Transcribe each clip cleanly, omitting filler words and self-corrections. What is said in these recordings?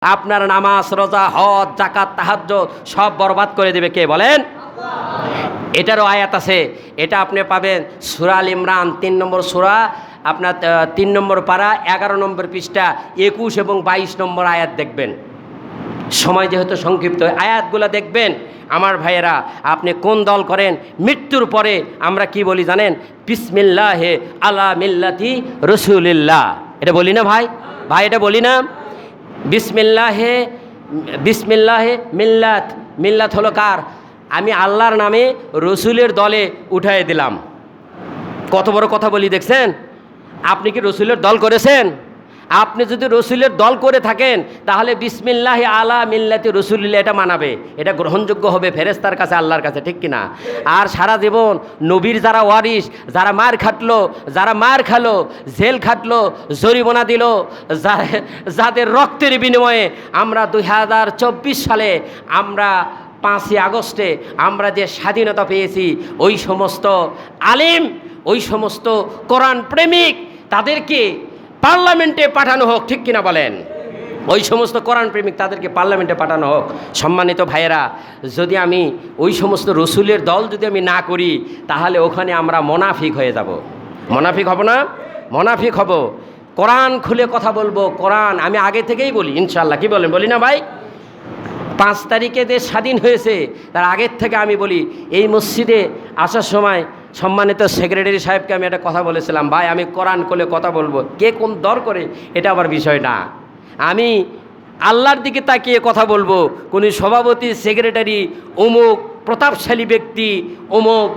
আপনার নামাজ, রোজা, হজ, যাকাত, তাহাজ্জুদ সব বরবাদ করে দেবে কে বলেন? এটারও আয়াত আছে, এটা আপনি পাবেন সূরা আল ইমরান ৩ নম্বর সূরা, আপনার ৩ নম্বর পারা ১১ নম্বর পৃষ্ঠা ২১ এবং ২২ নম্বর আয়াত দেখবেন। সময় যেহেতু সংক্ষিপ্ত, আয়াতগুলো দেখবেন। আমার ভাইয়েরা, আপনি কোন দল করেন? মৃত্যুর পরে আমরা কি বলি জানেন? বিসমিল্লাহে আলা মিল্লাতি রসুলিল্লাহ, এটা বলি না ভাই? এটা বলি না? বিসমিল্লাহে মিল্লাত। মিল্লাত হলো কার? আমি আল্লাহর নামে রসুলের দলে উঠাই দিলাম। কত বড় কথা বলি দেখছেন? আপনি কি রসুলের দল করেছেন? আপনি যদি রসুলের দল করে থাকেন তাহলে বিসমিল্লাহি আলা মিল্লাতি রসুলিল্লাহ এটা মানাবে, এটা গ্রহণযোগ্য হবে ফেরেশতার কাছে, আল্লাহর কাছে, ঠিক কিনা? আর সারা জীবন নবীর যারা ওয়ারিস, যারা মার খাটলো, যারা মার খালো, জেল খাটলো, জরিমানা দিল, যাদের রক্তের বিনিময়ে আমরা 2024 সালে আমরা 5ই আগস্টে আমরা যে স্বাধীনতা পেয়েছি, ওই সমস্ত আলেম, ওই সমস্ত কোরআন প্রেমিক তাদেরকে পার্লামেন্টে পাঠানো হোক, ঠিক কিনা বলেন? ওই সমস্ত কোরআন প্রেমিক তাদেরকে পার্লামেন্টে পাঠানো হোক। সম্মানিত ভাইয়েরা, যদি আমি ওই সমস্ত রসুলের দল যদি আমি না করি তাহলে ওখানে আমরা মোনাফিক হয়ে যাব। মোনাফিক হব না? মোনাফিক হব। কোরআন খুলে কথা বলবো। কোরআন আমি আগে থেকেই বলি, ইনশাল্লাহ, কি বলেন? বলি না ভাই? 5 তারিখে দেশ স্বাধীন হয়েছে, তার আগের থেকে আমি বলি, এই মসজিদে আসার সময় সম্মানিত সেক্রেটারি সাহেবকে আমি একটা কথা বলেছিলাম, ভাই আমি কোরআন খুলে কথা বলবো, কে কোন দর করে এটা আবার বিষয় না, আমি আল্লাহর দিকে তাকিয়ে কথা বলবো। কোন সভাপতি, সেক্রেটারি, অমুক প্রতাপশালী ব্যক্তি, অমুক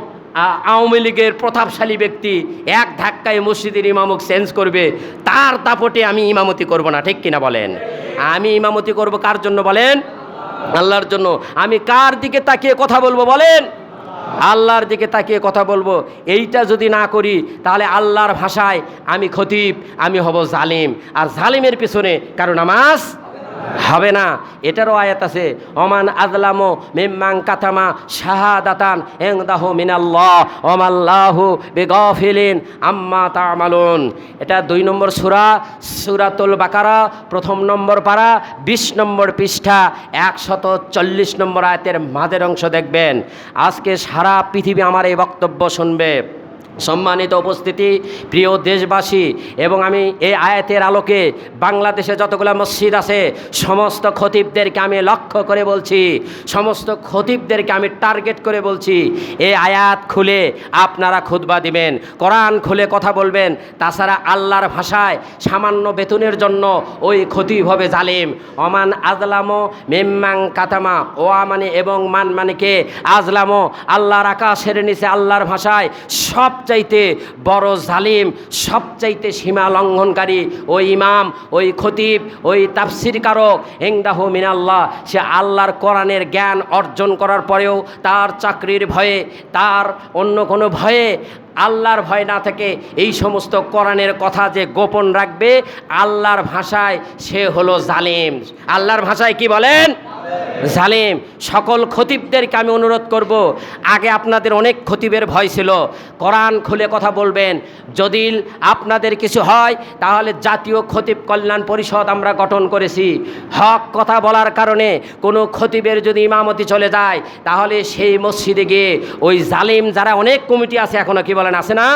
আওয়ামী লীগের প্রতাপশালী ব্যক্তি এক ধাক্কায় মসজিদের ইমামক চেঞ্জ করবে, তার দাপটে আমি ইমামতি করব না, ঠিক কিনা বলেন? আমি ইমামতি করব কার জন্য বলেন? আল্লাহর জন্য। আমি কার দিকে তাকিয়ে কথা বলবো বলেন? আল্লাহর দিকে তাকিয়ে কথা বলবো। এইটা যদি না করি তাহলে আল্লাহর ভাষায় আমি খতিব, আমি হব জালিম, আর জালিমের পিছনে কারো নামাজ হবে না। এটারও আয়াত আছে, ওমান আযলামু মিম্মান কাতামা শাহাদাতান ইনদাহু মিনাল্লাহ ওয়ামাল্লাহু বিগাফিলিন আম্মা তা'মালুন। এটা 2 নম্বর সূরা, সূরাতুল বাকারা 1 নম্বর পারা 20 নম্বর পৃষ্ঠা 140 নম্বর আয়াতের মাঝের অংশ দেখবেন। আজকে সারা পৃথিবী আমার এই বক্তব্য শুনবে। সম্মানিত উপস্থিতি, প্রিয় দেশবাসী, এবং আমি এই আয়াতের আলোকে বাংলাদেশে যতগুলো মসজিদ আছে সমস্ত খতিবদেরকে আমি লক্ষ্য করে বলছি, সমস্ত খতিবদেরকে আমি টার্গেট করে বলছি, এই আয়াত খুলে আপনারা খুতবা দিবেন, কোরআন খুলে কথা বলবেন। তাছাড়া আল্লাহর ভাষায় সামান্য বেতনের জন্য ওই খতিব হবে জালিম। ওমান আযলামু মিম্মান কাতামা, ও মানে এবং মান মানে কে? আযলামু, আল্লাহর আকাশের নিচে আল্লাহর ভাষায় সবচাইতে বড় জালিম, সবচাইতে সীমা লঙ্ঘনকারী ওই ইমাম, ওই খতিব, ওই তাফসির কারক ইনদাহু মিনাল্লাহ। সে আল্লাহর কোরআনের জ্ঞান অর্জন করার পরেও তার চাকরির ভয়ে, তার অন্য কোনো ভয়ে, আল্লাহর ভয় না থেকে এই সমস্ত কোরআনের কথা যে গোপন রাখবে, আল্লাহর ভাষায় সে হলো জালিম। আল্লাহর ভাষায় কি বলেন? জালিম। সকল খতিবদেরকে আমি অনুরোধ করব, আগে আপনাদের অনেক খতিবের ভয় ছিল, কোরআন খুলে কথা বলবেন। যদি আপনাদের কিছু হয় তাহলে জাতীয় খতিব কল্যাণ পরিষদ আমরা গঠন করেছি। হক কথা বলার কারণে কোনো খতিবের যদি ইমামতি চলে যায় তাহলে সেই মসজিদে গিয়ে ওই জালিম যারা অনেক কমিটি আছে এখনো, কি বলেন, আছে না?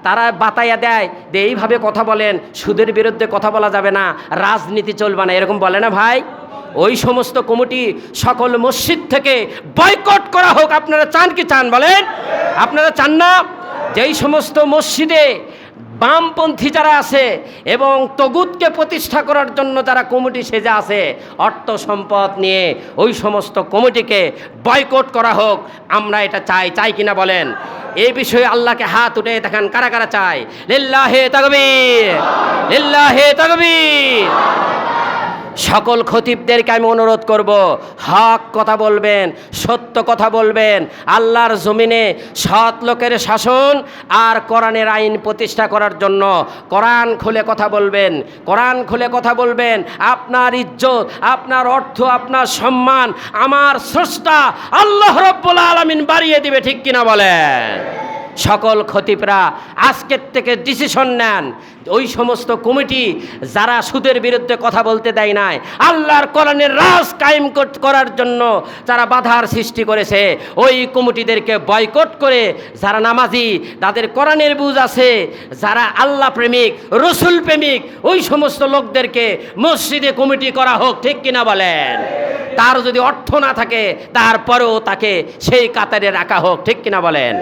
তারা বাতাইয়া দেয় যে এইভাবে কথা বলেন, সুদের বিরুদ্ধে কথা বলা যাবে না, রাজনীতি চলবে না, এরকম বলে না ভাই? ওই সমস্ত কমিটি সকল মসজিদ থেকে বয়কট করা হোক। আপনারা চান কি চান বলেন? আপনারা চান না? যেই সমস্ত মসজিদে বামপন্থী যারা আছে এবং তগুতকে প্রতিষ্ঠা করার জন্য যারা কমিটি সেজে আছে অর্থ সম্পদ নিয়ে, ওই সমস্ত কমিটিকে বয়কট করা হোক। আমরা এটা চাই কিনা বলেন? এই বিষয়ে আল্লাহকে হাত উঠে দেখান, কারা কারা চায়? লিল্লাহি তাকবীর, লিল্লাহি তাকবীর। সকল খতিবদেরকে আমি অনুরোধ করব, হক কথা বলবেন, সত্য কথা বলবেন, আল্লাহর জমিনে সৎ লোকের শাসন আর কোরআনের আইন প্রতিষ্ঠা করার জন্য কোরআন খুলে কথা বলবেন। কোরআন খুলে কথা বলবেন। আপনার ইজ্জত, আপনার অর্থ, আপনার সম্মান আমার স্রষ্টা আল্লাহ রাব্বুল আলামিন বাড়িয়ে দিবে, ঠিক কিনা বলেন? সকল খতিবরা আজকের থেকে ডিসিশন নেন, ওই সমস্ত কমিটি যারা সুদের বিরুদ্ধে কথা বলতে দেয় নাই, আল্লাহর কোরআনের রাজ কায়েম করার জন্য যারা বাধার সৃষ্টি করেছে, ওই কমিটিদেরকে বয়কট করে যারা নামাজি, তাদের কোরআনের বুঝ আছে, যারা আল্লাহ প্রেমিক, রসুল প্রেমিক, ওই সমস্ত লোকদেরকে মসজিদে কমিটি করা হোক, ঠিক কিনা বলেন? তার যদি অর্থ না থাকে তারপরেও তাকে সেই কাতারে রাখা হোক, ঠিক কিনা বলেন?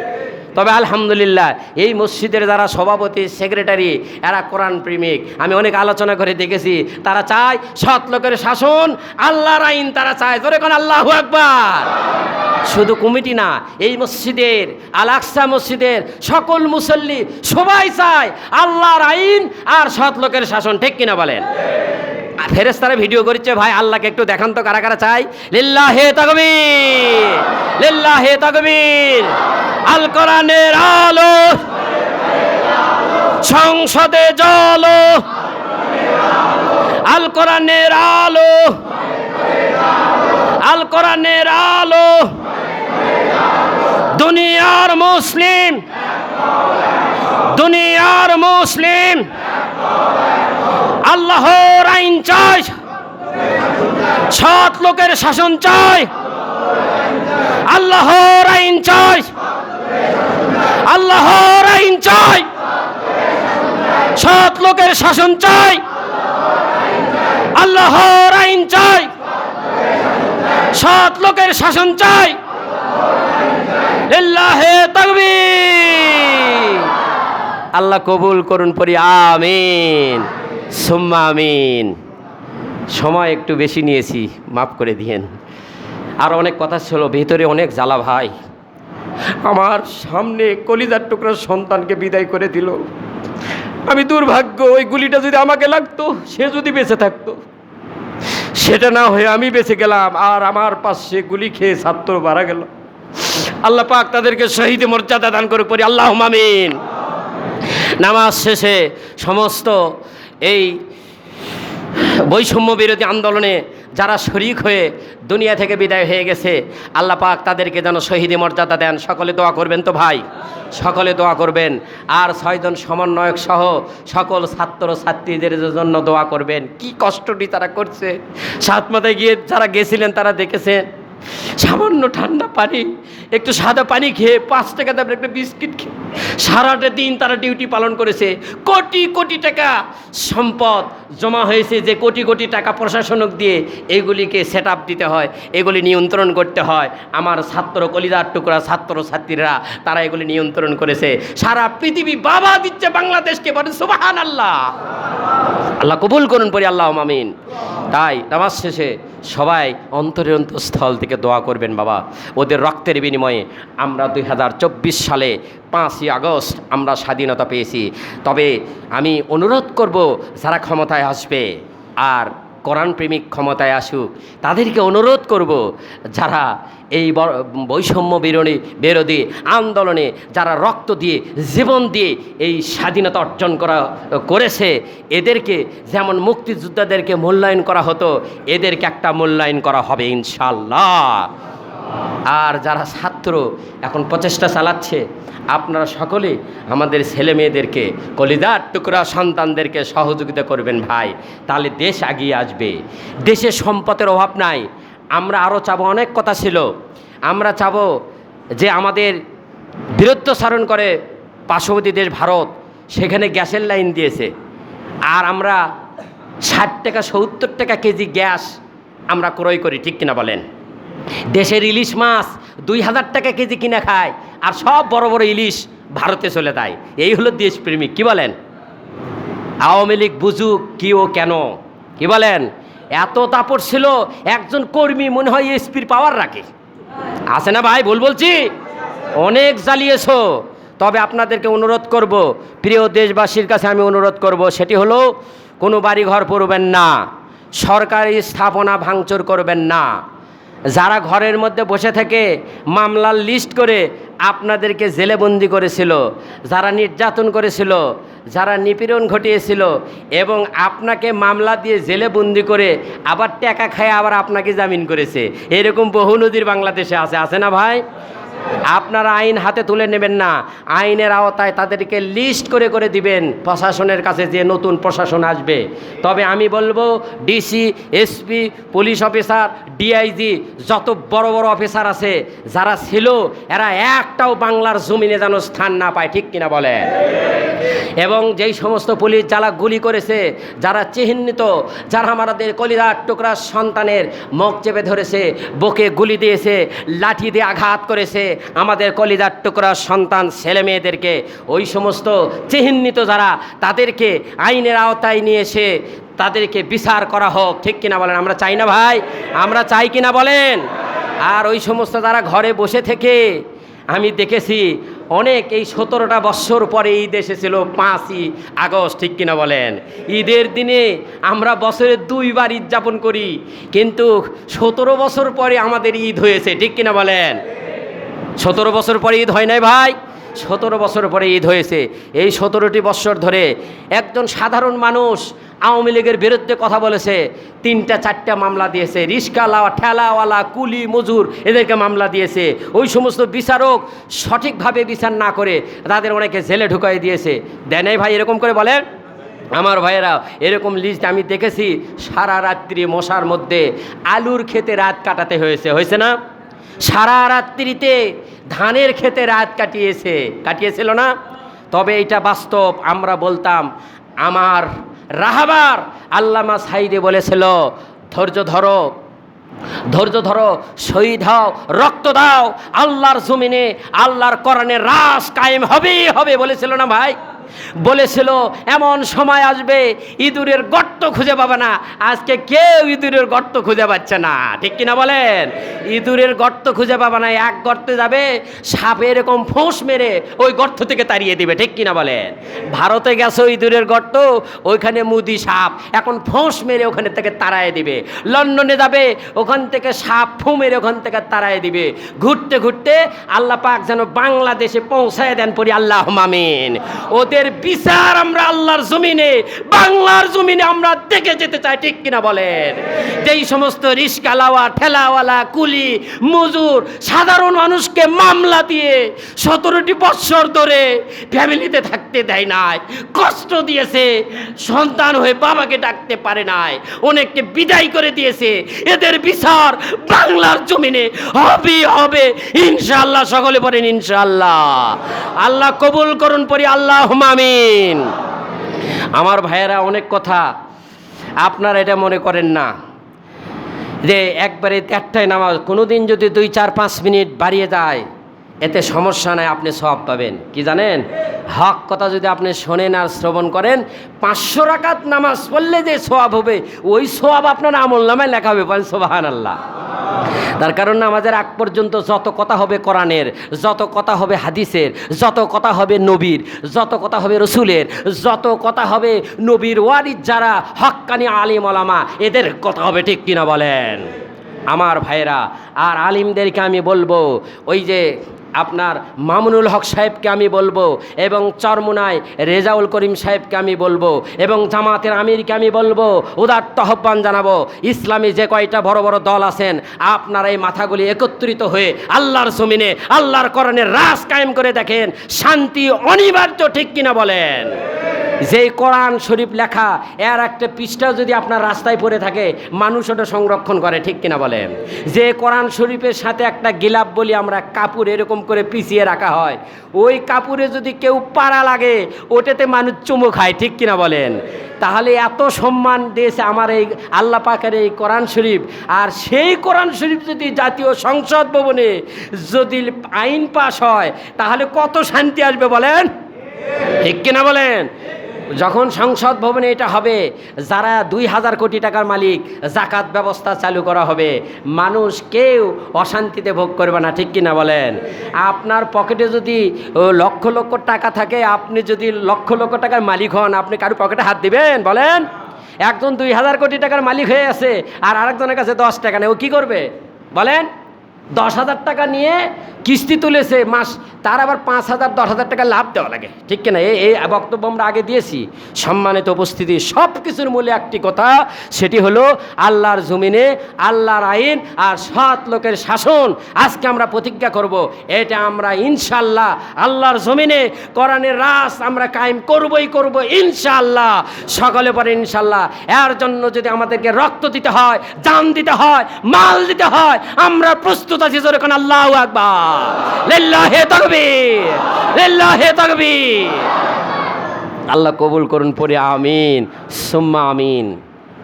তবে আলহামদুলিল্লাহ এই মসজিদের যারা সভাপতি, সেক্রেটারি, এরা কোরআন প্রেমিক। আমি অনেক আলোচনা করে দেখেছি, তারা চায় সৎ লোকের শাসন, আল্লাহর আইন তারা চায়। জোরে কোন আল্লাহু আকবার। শুধু কমিটি না, এই মসজিদের, আল আকসা মসজিদের সকল মুসল্লি সবাই চায় আল্লাহর আইন আর সৎ লোকের শাসন, ঠিক কিনা বলেন? ফেরেশতারা ভিডিও করছে, ভাই আল্লাহকে একটু দেখান তো কারা কারা চাই। লিল্লাহে তাকবীর, লিল্লাহে তাকবীর। আল কোরআনের আলো সংসদে জ্বলো, আল কোরআনের আলো, আল কোরআনের আলো। দুনিয়ার মুসলিম, দুনিয়ার মুসলিম আল্লাহর আইন চায়, সৎ লোকের শাসন চায়, আল্লাহর আইন চায়, আল্লাহর আইন চায়, সৎ লোকের শাসন চায়, আল্লাহর আইন চায়, সৎ লোকের শাসন চায়। লিল্লাহে তাকবীর। আল্লাহ কবুল করুন, পড়ি আমিন সুম্মা আমিন। সময় একটু বেশি নিয়েছি, মাফ করে দিয়েন। আর অনেক কথা ছিল, ভেতরে অনেক জ্বালা ভাই। আমার সামনে কলিজার টুকরার সন্তানকে বিদায় করে দিল। আমি দুর্ভাগ্য, ওই গুলিটা যদি আমাকে লাগতো, সে যদি বেঁচে থাকতো, সেটা না হয়ে আমি বেঁচে গেলাম, আর আমার পাশে গুলি খেয়ে ছাত্র মারা গেল। আল্লাহ পাক তাদেরকে শহীদ মর্যাদা দান করে, পড়ি আল্লাহুম্মা আমিন। নামাজ শেষে সমস্ত এই বৈষম্য বিরোধী আন্দোলনে যারা শরীক হয়ে দুনিয়া থেকে বিদায় হয়ে গেছে, আল্লাহ পাক তাদেরকে যেন শহীদ মর্যাদা দেন। সকলে দোয়া করবেন তো ভাই, সকলে দোয়া করবেন। আর 6 জন সমন্বয়ক সহ সকল ছাত্র ছাত্রীদের জন্য দোয়া করবেন। কি কষ্টটি তারা করছে, সাতমাথায় গিয়ে যারা গেছিলেন তারা দেখেছেন, সামান্য ঠান্ডা পানি, একটু সাদা পানি খেয়ে 5 টাকা দামের একটা বিস্কিট খেয়ে সারাটা দিন তারা ডিউটি পালন করেছে। কোটি কোটি টাকা সম্পদ জমা হয়েছে, যে কোটি কোটি টাকা প্রশাসনক দিয়ে এগুলিকে সেট আপ দিতে হয়, এগুলি নিয়ন্ত্রণ করতে হয়। আমার ছাত্র কলিজার টুকরা ছাত্র ছাত্রীরা তারা এগুলি নিয়ন্ত্রণ করেছে। সারা পৃথিবী বাবা দিচ্ছে বাংলাদেশকে, বলে সুবহানাল্লাহ। আল্লাহ কবুল করুন, পড়ি আল্লাহুম্মা আমিন। তাই নামাজ শেষে সবাই অন্তরের অন্তঃস্থল থেকে দোয়া করবেন বাবা। ওদের রক্তের বিনিময়ে আমরা 2024 সালে 5ই আগস্ট আমরা স্বাধীনতা পেয়েছি। তবে আমি অনুরোধ করব, যারা ক্ষমতায় আসবে আর কোরআন প্রেমিক ক্ষমতায় আসুক, তাদেরকে অনুরোধ করব, যারা এই বৈষম্য বিরোধী আন্দোলনে যারা রক্ত দিয়ে জীবন দিয়ে এই স্বাধীনতা অর্জন করেছে, এদেরকে যেমন মুক্তিযোদ্ধাদেরকে মূল্যায়ন করা হতো, এদেরকে একটা মূল্যায়ন করা হবে ইনশাআল্লাহ। আর যারা ছাত্র এখন প্রচেষ্টা চালাচ্ছে, আপনারা সকলে আমাদের ছেলে মেয়েদেরকে, কলিজার টুকরা সন্তানদেরকে সহযোগিতা করবেন ভাই, তাহলে দেশ এগিয়ে আসবে। দেশে সম্পদের অভাব নাই। আমরা আরও চাবো, অনেক কথা ছিল, আমরা চাবো যে আমাদের বীরত্বচারণ করে পার্শ্ববর্তী দেশ ভারত, সেখানে গ্যাসের লাইন দিয়েছে, আর আমরা 60 টাকা 70 টাকা কেজি গ্যাস আমরা ক্রয় করি, ঠিক কিনা বলেন? দেশের ইলিশ মাছ 2000 টাকা কেজি কিনে খায়, আর সব বড় বড় ইলিশ ভারতে চলে যায়। এই হলো দেশপ্রেমিক, কি বলেন? আওয়ামী লীগ বুঝুক কি ও কেন, কি বলেন? এত তাপর ছিল, একজন কর্মী মনে হয় এসপির পাওয়ার রাখে, আছে না ভাই? বলছি অনেক জ্বালিয়েছো। তবে আপনাদেরকে অনুরোধ করব, প্রিয় দেশবাসীর কাছে আমি অনুরোধ করব, সেটি হলো কোনো বাড়িঘর পড়বেন না, সরকারি স্থাপনা ভাঙচুর করবেন না। যারা ঘরের মধ্যে বসে থেকে মামলার লিস্ট করে আপনাদেরকে জেলেবন্দি করেছিল, যারা নির্যাতন করেছিল, যারা নিপীড়ন ঘটিয়েছিল, এবং আপনাকে মামলা দিয়ে জেলেবন্দি করে আবার টাকা খায় আবার আপনাকে জামিন করেছে, এরকম বহু নদীর বাংলাদেশে আছে, আছে না ভাই? আপনারা আইন হাতে তুলে নেবেন না, আইনের আওতায় তাদেরকে লিস্ট করে করে দিবেন প্রশাসনের কাছে, যে নতুন প্রশাসন আসবে। তবে আমি বলবো DC, SP, police officer, DIG, যত বড় বড় অফিসার আছে যারা ছিল, এরা একটাও বাংলার জমিনে যেন স্থান না পায়, ঠিক কিনা বলেন? এবং যেই সমস্ত পুলিশ যারা গুলি করেছে, যারা চিহ্নিত, যারা আমাদের কলিজার টুকরা সন্তানের মুখ চেপে ধরেছে, বুকে গুলি দিয়েছে, লাঠি দিয়ে আঘাত করেছে আমাদের কলিজার টুকরা সন্তান ছেলে মেয়েদেরকে, ওই সমস্ত চিহ্নিত যারা, তাদেরকে আইনের আওতায় নিয়ে এসে তাদেরকে বিচার করা হোক, ঠিক কিনা বলেন? আমরা চাই না ভাই? আমরা চাই কিনা বলেন? আর ওই সমস্ত যারা ঘরে বসে থেকে, আমি দেখেছি অনেক, এই 17টা বৎসর পরে ঈদ এসেছিল 5ই আগস্ট, ঠিক কিনা বলেন? ঈদের দিনে আমরা বছরে 2 বার ঈদ যাপন করি, কিন্তু 17 বছর পরে আমাদের ঈদ হয়েছে, ঠিক কিনা বলেন? 17 বছর পরে ঈদ হয় নাই ভাই? 17 বছর পরে ঈদ হয়েছে। এই 17টি বৎসর ধরে একজন সাধারণ মানুষ আওয়ামী লীগের বিরুদ্ধে কথা বলেছে, 3টা-4টা মামলা দিয়েছে, রিস্কাওয়ালা, ঠেলাওয়ালা, কুলি মজুর, এদেরকে মামলা দিয়েছে। ওই সমস্ত বিচারক সঠিকভাবে বিচার না করে তাদের অনেকে জেলে ঢুকাই দিয়েছে। দেয় নাই ভাই? এরকম করে বলেন আমার ভাইয়েরা। এরকম লিস্ট আমি দেখেছি। সারা রাত্রি মশার মধ্যে আলুর খেতে রাত কাটাতে হয়েছে না? সারা রাত্রিতে ধানের খেতে রাত কাটিয়েছিল না? তবে এটা বাস্তব। আমরা বলতাম, আমার রাহাবার আল্লামা সাইদে বলেছিল, ধৈর্য ধরো, শহীদ হও, রক্ত দাও, আল্লাহর জমিনে আল্লাহর কোরআনের রাজ কায়েম হবে বলেছিল না ভাই? বলেছিল এমন সময় আসবে ইঁদুরের গর্ত খুঁজে পাবে না। আজকে কেউ ইঁদুরের গর্ত খুঁজে পাচ্ছে না, ঠিক কিনা বলেন? ইঁদুরের গর্ত খুঁজে পাবে না। এক গর্তে যাবে, সাপে এরকম ফোঁস মেরে ওই গর্ত থেকে তাড়িয়ে দিবে, ঠিক কিনা বলেন? ভারতে গেছে ইঁদুরের গর্ত, ওইখানে মুদি সাপ এখন ফোঁস মেরে ওখানে থেকে তাড়ায় দিবে। লন্ডনে যাবে, ওখান থেকে সাপ ফু মেরে ওখান থেকে তাড়ায় দিবে। ঘুরতে ঘুরতে আল্লাহ পাক যেন বাংলাদেশে পৌঁছায় দেন, পড়ি আল্লাহুম্মা আমিন। ওদের বিচার আমরা আল্লাহর জমিনে, বাংলার জমিনে আমরা দেখে যেতে চাই, ঠিক কিনা বলেন? যেই সমস্ত রিস্কাওয়ালা, ঠেলাওয়ালা, কুলি মজুর সাধারণ মানুষকে মামলা দিয়ে 17টি বৎসর ধরে ফ্যামিলিতে থাকতে দেয় নাই, কষ্ট দিয়েছে, সন্তান হয়ে বাবাকে ডাকতে পারে নাই, অনেককে বিদায় করে দিয়েছে, এদের বিচার বাংলার জমিনে হবে ইনশাআল্লাহ। সকলে পড়েন ইনশাআল্লাহ। আল্লাহ কবুল করুন, পড়ি আল্লাহুম্মা আমিন। আমার ভাইয়েরা, অনেক কথা আপনারা এটা মনে করেন না যে একবারে 1টায় নামাজ, কোনো দিন যদি 2-4-5 মিনিট বাড়িয়ে যায় এতে সমস্যা নাই, আপনি সওয়াব পাবেন। কি জানেন? হক কথা যদি আপনি শোনেন আর শ্রবণ করেন, 500 রাকাত নামাজ পড়লে যে সওয়াব হবে, ওই সওয়াব আপনার আমলনামায় লেখা হবে। বলেন সুবহানাল্লাহ। তার কারণ নামাজের আগ পর্যন্ত যত কথা হবে কোরআনের, যত কথা হবে হাদিসের, যত কথা হবে নবীর, যত কথা হবে রসুলের, যত কথা হবে নবীর ওয়ারিস যারা হক্কানি আলিম ওলামা, এদের কথা হবে, ঠিক কিনা বলেন আমার ভাইয়েরা? আর আলিমদেরকে আমি বলবো, ওই যে আপনার মামুনুল হক সাহেবকে আমি বলবো, এবং চরমুনায় রেজাউল করিম সাহেবকে আমি বলবো, এবং জামাতের আমিরকে আমি বলবো, উদাত্ত আহ্বান জানাবো, ইসলামী যে কয়টা বড় বড় দল আছেন, আপনারা এই মাথাগুলি একত্রিত হয়ে আল্লাহর জমিনে আল্লাহর কোরআনের রাজ কায়েম করে দেখেন, শান্তি অনিবার্য, ঠিক কিনা বলেন? যে কোরআন শরীফ লেখা, এর একটা পৃষ্ঠা যদি আপনার রাস্তায় পড়ে থাকে, মানুষ ওটা সংরক্ষণ করে, ঠিক কিনা বলেন? যে কোরআন শরীফের সাথে একটা গিলাপ বলি আমরা, কাপড় এরকম করে পিছিয়ে রাখা হয়, ওই কাপড়ে যদি কেউ পাড়া লাগে, ওটাতে মানুষ চুমু খায়, ঠিক কিনা বলেন? তাহলে এত সম্মান দিয়েছে আমার এই আল্লাহ পাকের এই কোরআন শরীফ। আর সেই কোরআন শরীফ যদি জাতীয় সংসদ ভবনে যদি আইন পাস হয়, তাহলে কত শান্তি আসবে বলেন, ঠিক কিনা বলেন? যখন সংসদ ভবনে এটা হবে, যারা 2000 কোটি টাকার মালিক, জাকাত ব্যবস্থা চালু করা হবে, মানুষ কেউ অশান্তিতে ভোগ করবে না, ঠিক কিনা বলেন? আপনার পকেটে যদি লক্ষ লক্ষ টাকা থাকে, আপনি যদি লক্ষ লক্ষ টাকার মালিক হন, আপনি কারো পকেটে হাত দিবেন বলেন? একজন 2000 কোটি টাকার মালিক হয়ে আছে, আর আরেকজনের কাছে 10 টাকা নেই, ও কি করবে বলেন? 10,000 টাকা নিয়ে কিস্তি তুলেছে মাস, তার আবার 5,000 10,000 টাকা লাভ দেওয়া লাগে, ঠিক কিনা? এই বক্তব্য আমরা আগে দিয়েছি। সম্মানিত উপস্থিতি, সব কিছুর মূলে একটি কথা, সেটি হলো আল্লাহর জমিনে আল্লাহর আইন আর সৎ লোকের শাসন। আজকে আমরা প্রতিজ্ঞা করব, এটা আমরা ইনশাআল্লাহ আল্লাহর জমিনে কোরআনের রাজ আমরা কায়েম করবই করব ইনশাআল্লাহ। সকলে পরে ইনশাআল্লাহ। এর জন্য যদি আমাদেরকে রক্ত দিতে হয়, জান দিতে হয়, মাল দিতে হয়, আমরা প্রস্তুত আছি। জোরে কোন আল্লাহু আকবার, লিল্লাহি তাকবীর, লিল্লাহি তাকবীর। আল্লাহ কবুল করুন, পড়ে আমিন সুম্মা আমিন।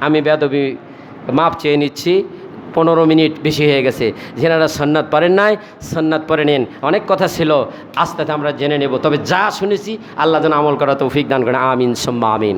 আমি বেয়াদবি মাপ চেয়ে নিচ্ছি, 15 মিনিট বেশি হয়ে গেছে। যেনারা সন্ন্যাত পড়েন নাই, সন্ন্যাত পড়ে নিন। অনেক কথা ছিল, আস্তে আস্তে আমরা জেনে নেব। তবে যা শুনেছি আল্লাহ যেন আমল করা তৌফিক দান করেন। আমিন সুম্মা আমিন।